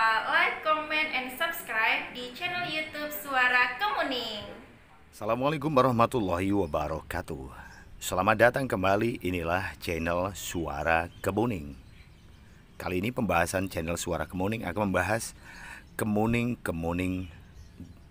lupa like, comment, and subscribe di channel YouTube Suara Kemuning. Assalamualaikum warahmatullahi wabarakatuh. Selamat datang kembali, inilah channel Suara Kemuning. Kali ini pembahasan channel Suara Kemuning akan membahas kemuning-kemuning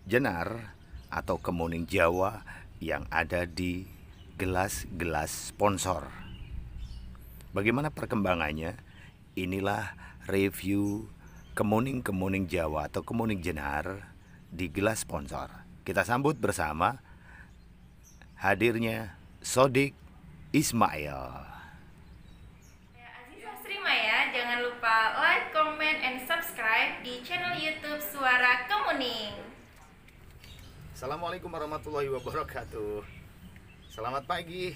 jenar atau kemuning Jawa yang ada di gelas-gelas sponsor. Bagaimana perkembangannya? Inilah review kemuning-kemuning Jawa atau kemuning jenar di gelas sponsor. Kita sambut bersama hadirnya Sodik Ismail. Aziza Srimaya, jangan lupa like, comment, and subscribe di channel YouTube Suara Kemuning. Assalamualaikum warahmatullahi wabarakatuh. Selamat pagi.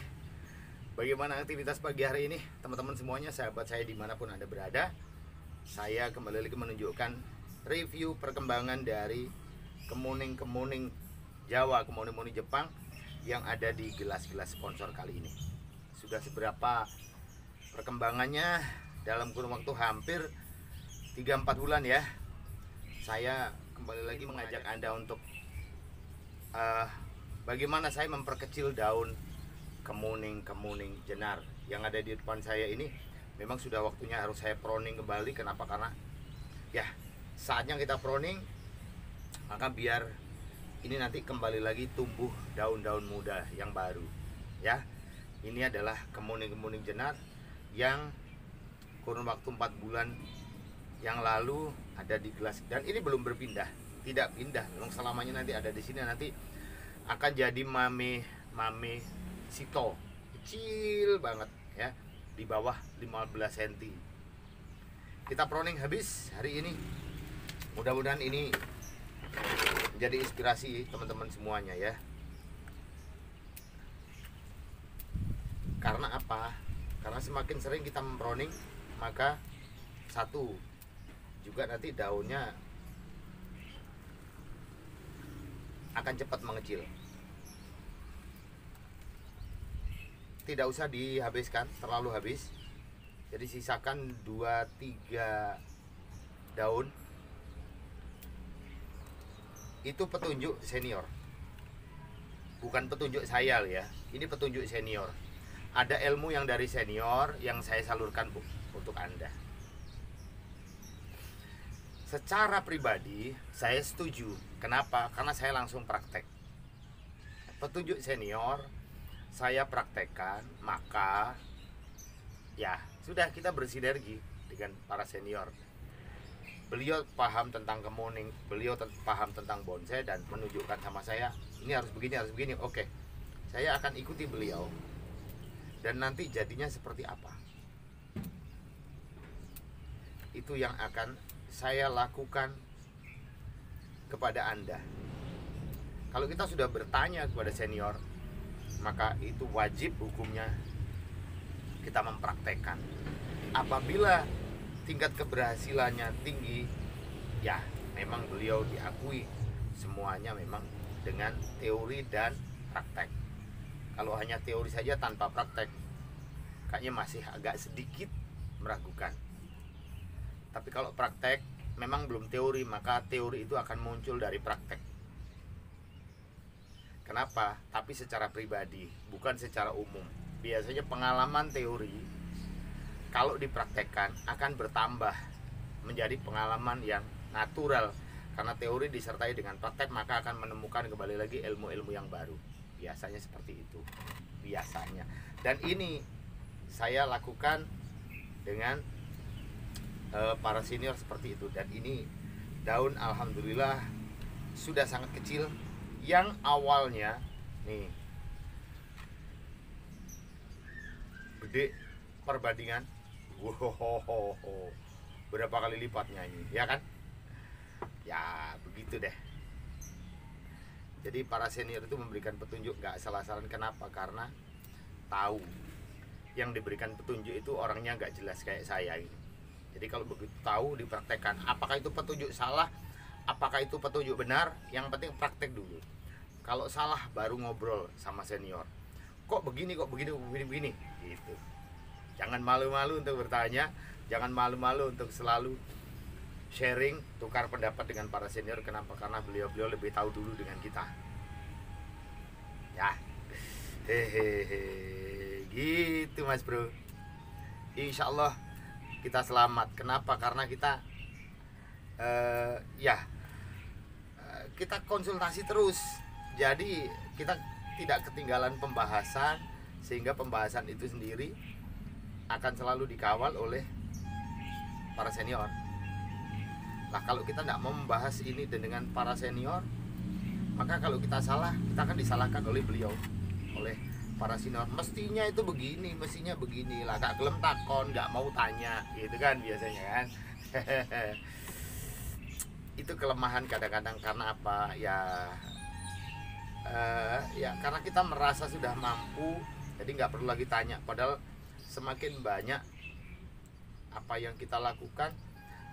Bagaimana aktivitas pagi hari ini teman-teman semuanya, sahabat saya dimanapun Anda berada. Saya kembali lagi menunjukkan review perkembangan dari kemuning-kemuning Jawa, kemuning-kemuning Jepang yang ada di gelas-gelas sponsor kali ini. Sudah seberapa perkembangannya dalam kurun waktu hampir 3-4 bulan ya. Saya kembali lagi mengajak Anda untuk bagaimana saya memperkecil daun kemuning-kemuning jenar yang ada di depan saya ini. Memang sudah waktunya harus saya pruning kembali. Kenapa? Karena ya saatnya kita pruning, maka biar ini nanti kembali lagi tumbuh daun-daun muda yang baru ya. Ini adalah kemuning-kemuning jenar yang kurun waktu 4 bulan yang lalu ada di gelas, dan ini belum berpindah, tidak pindah. Memang selamanya nanti ada di sini, nanti akan jadi mame sito kecil banget ya, di bawah 15 cm. Kita pruning habis hari ini. Mudah-mudahan ini menjadi inspirasi teman-teman semuanya ya. Karena apa? Karena semakin sering kita mempruning, maka satu juga nanti daunnya akan cepat mengecil. Tidak usah dihabiskan terlalu habis. Jadi sisakan 2-3 daun. Itu petunjuk senior, bukan petunjuk saya ya. Ini petunjuk senior. Ada ilmu yang dari senior yang saya salurkan untuk Anda. Secara pribadi saya setuju. Kenapa? Karena saya langsung praktek. Petunjuk senior saya praktekkan, maka ya sudah, kita bersinergi dengan para senior. Beliau paham tentang kemuning, beliau paham tentang bonsai, dan menunjukkan sama saya ini harus begini. Oke, saya akan ikuti beliau, dan nanti jadinya seperti apa, itu yang akan saya lakukan kepada Anda. Kalau kita sudah bertanya kepada senior, maka itu wajib hukumnya kita mempraktekkan. Apabila tingkat keberhasilannya tinggi, ya memang beliau diakui semuanya memang dengan teori dan praktek. Kalau hanya teori saja tanpa praktek, kayaknya masih agak sedikit meragukan. Tapi kalau praktek memang belum teori, maka teori itu akan muncul dari praktek. Kenapa? Tapi secara pribadi, bukan secara umum. Biasanya pengalaman teori kalau dipraktekkan akan bertambah menjadi pengalaman yang natural. Karena teori disertai dengan praktek, maka akan menemukan kembali lagi ilmu-ilmu yang baru. Biasanya seperti itu. Biasanya. Dan ini saya lakukan dengan para senior seperti itu. Dan ini daun alhamdulillah sudah sangat kecil. Yang awalnya nih gede, perbandingan berapa kali lipatnya ini, ya kan? Ya begitu deh. Jadi para senior itu memberikan petunjuk nggak salah-salah. Kenapa? Karena tahu yang diberikan petunjuk itu orangnya nggak jelas kayak saya ini. Jadi kalau begitu tahu, dipraktekkan. Apakah itu petunjuk salah, apakah itu petunjuk benar, yang penting praktek dulu. Kalau salah baru ngobrol sama senior. Kok begini gitu. Jangan malu-malu untuk bertanya, jangan malu-malu untuk selalu sharing, tukar pendapat dengan para senior. Kenapa? Karena beliau-beliau lebih tahu dulu dengan kita. Ya, hehehe, gitu Mas Bro. Insya Allah kita selamat. Kenapa? Karena kita kita konsultasi terus. Jadi kita tidak ketinggalan pembahasan, sehingga pembahasan itu sendiri akan selalu dikawal oleh para senior. Nah, kalau kita tidak mau membahas ini dengan para senior, maka kalau kita salah, kita akan disalahkan oleh beliau, oleh para senior. Mestinya itu begini, mestinya begini lah, gak gelem takon, gak mau tanya, gitu kan biasanya kan. Itu kelemahan kadang-kadang. Karena apa? Ya karena kita merasa sudah mampu, jadi nggak perlu lagi tanya. Padahal semakin banyak apa yang kita lakukan,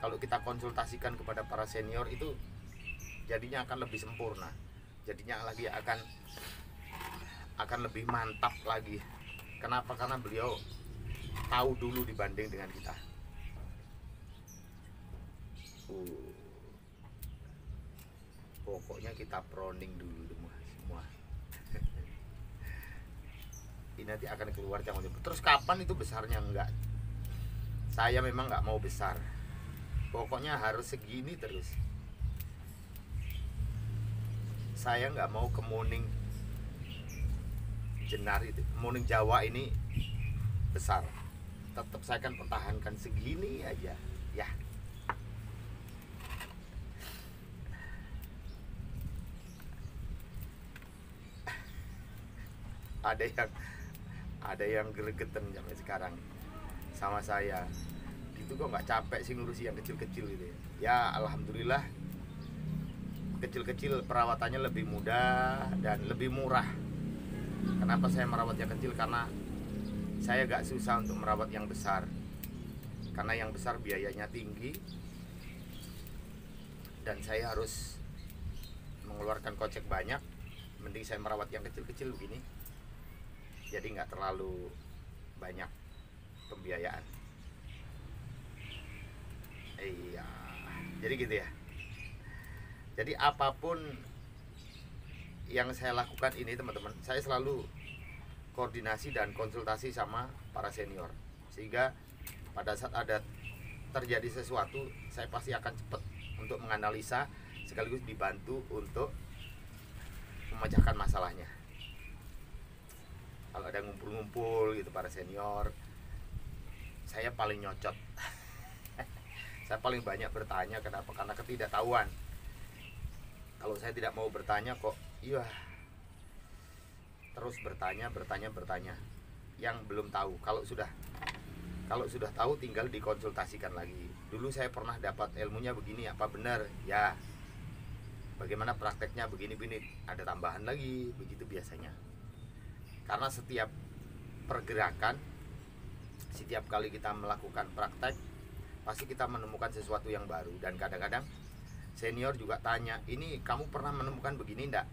kalau kita konsultasikan kepada para senior, itu jadinya akan lebih sempurna, jadinya lagi akan lebih mantap lagi. Kenapa? Karena beliau tahu dulu dibanding dengan kita. Pokoknya kita proning dulu semua. Ini nanti akan keluar jangan. Terus kapan itu besarnya? Enggak, saya memang nggak mau besar, pokoknya harus segini terus. Saya nggak mau kemuning jenar itu, kemuning Jawa ini besar. Tetap saya akan pertahankan segini aja ya. Ada yang gregetan sampai sekarang sama saya. Itu kok nggak capek sih ngurusi yang kecil-kecil gitu ya. Alhamdulillah, kecil-kecil perawatannya lebih mudah dan lebih murah. Kenapa saya merawat yang kecil? Karena saya gak susah untuk merawat yang besar. Karena yang besar biayanya tinggi dan saya harus mengeluarkan kocek banyak. Mending saya merawat yang kecil-kecil begini, jadi nggak terlalu banyak pembiayaan. Iya, jadi gitu ya. Jadi apapun yang saya lakukan ini teman-teman, saya selalu koordinasi dan konsultasi sama para senior, sehingga pada saat ada terjadi sesuatu, saya pasti akan cepat untuk menganalisa, sekaligus dibantu untuk memecahkan masalahnya. Kalau ada ngumpul-ngumpul gitu para senior, saya paling nyocot. Saya paling banyak bertanya. Kenapa? Karena ketidaktahuan. Kalau saya tidak mau bertanya kok, iya terus bertanya yang belum tahu. Kalau sudah tahu tinggal dikonsultasikan lagi. Dulu saya pernah dapat ilmunya begini, apa benar? Ya. Bagaimana prakteknya begini, ada tambahan lagi, begitu biasanya. Karena setiap pergerakan, setiap kali kita melakukan praktek, pasti kita menemukan sesuatu yang baru. Dan kadang-kadang senior juga tanya, ini kamu pernah menemukan begini enggak?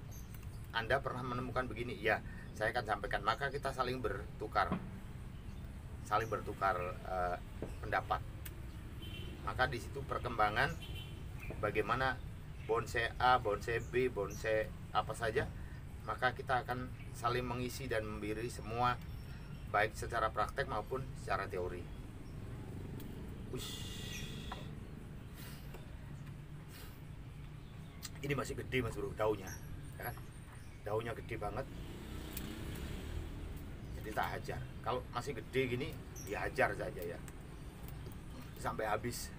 Anda pernah menemukan begini? Ya, saya akan sampaikan. Maka kita saling bertukar pendapat. Maka di situ perkembangan bagaimana bonsai A, bonsai B, bonsai apa saja, maka kita akan saling mengisi dan memberi semua, baik secara praktek maupun secara teori. Ini masih gede Mas Bro daunnya, ya kan? Daunnya gede banget, jadi tak hajar. Kalau masih gede gini, dihajar saja ya, sampai habis.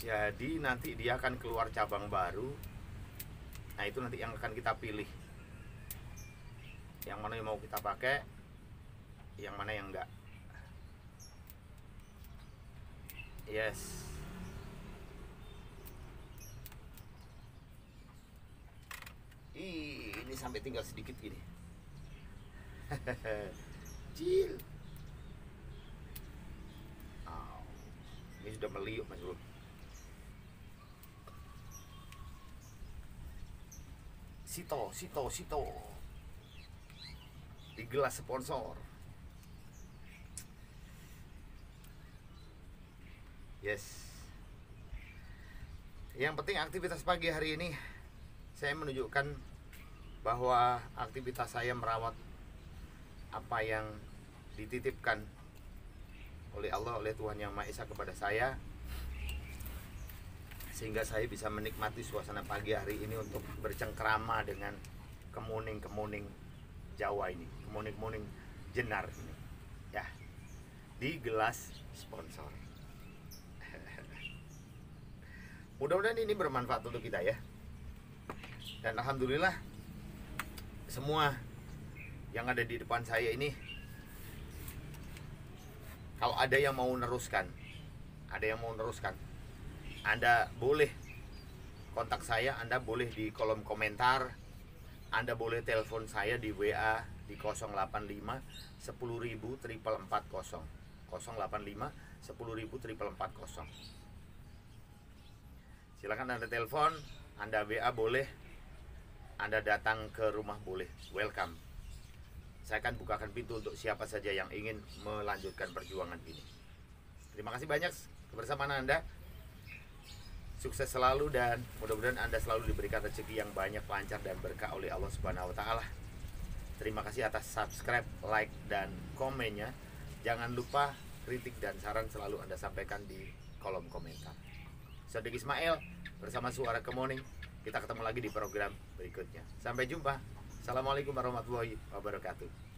Jadi nanti dia akan keluar cabang baru. Nah itu nanti yang akan kita pilih, yang mana yang mau kita pakai, yang mana yang enggak. Yes. Ini sampai tinggal sedikit gini. Cil. Oh, ini sudah meliuk Mas Bro. Sito. gelas sponsor. Yes. Yang penting aktivitas pagi hari ini saya menunjukkan bahwa aktivitas saya merawat apa yang dititipkan oleh Allah, oleh Tuhan Yang Maha Esa kepada saya, sehingga saya bisa menikmati suasana pagi hari ini untuk bercengkrama dengan kemuning-kemuning Jawa ini, kemuning-kemuning Jenar ini, ya, di gelas sponsor. Mudah-mudahan ini bermanfaat untuk kita ya. Dan alhamdulillah semua yang ada di depan saya ini, kalau ada yang mau meneruskan, Anda boleh kontak saya, Anda boleh di kolom komentar, Anda boleh telepon saya di WA di 085 10.000 440, 085 10.000 440. Silakan Anda telepon, Anda WA boleh, Anda datang ke rumah boleh, welcome. Saya akan bukakan pintu untuk siapa saja yang ingin melanjutkan perjuangan ini. Terima kasih banyak kebersamaan Anda. Sukses selalu dan mudah-mudahan Anda selalu diberikan rezeki yang banyak, lancar dan berkah oleh Allah Subhanahu wa taala. Terima kasih atas subscribe, like dan komennya. Jangan lupa kritik dan saran selalu Anda sampaikan di kolom komentar. Sodiq Ismail bersama Suara Kemuning. Kita ketemu lagi di program berikutnya. Sampai jumpa. Assalamualaikum warahmatullahi wabarakatuh.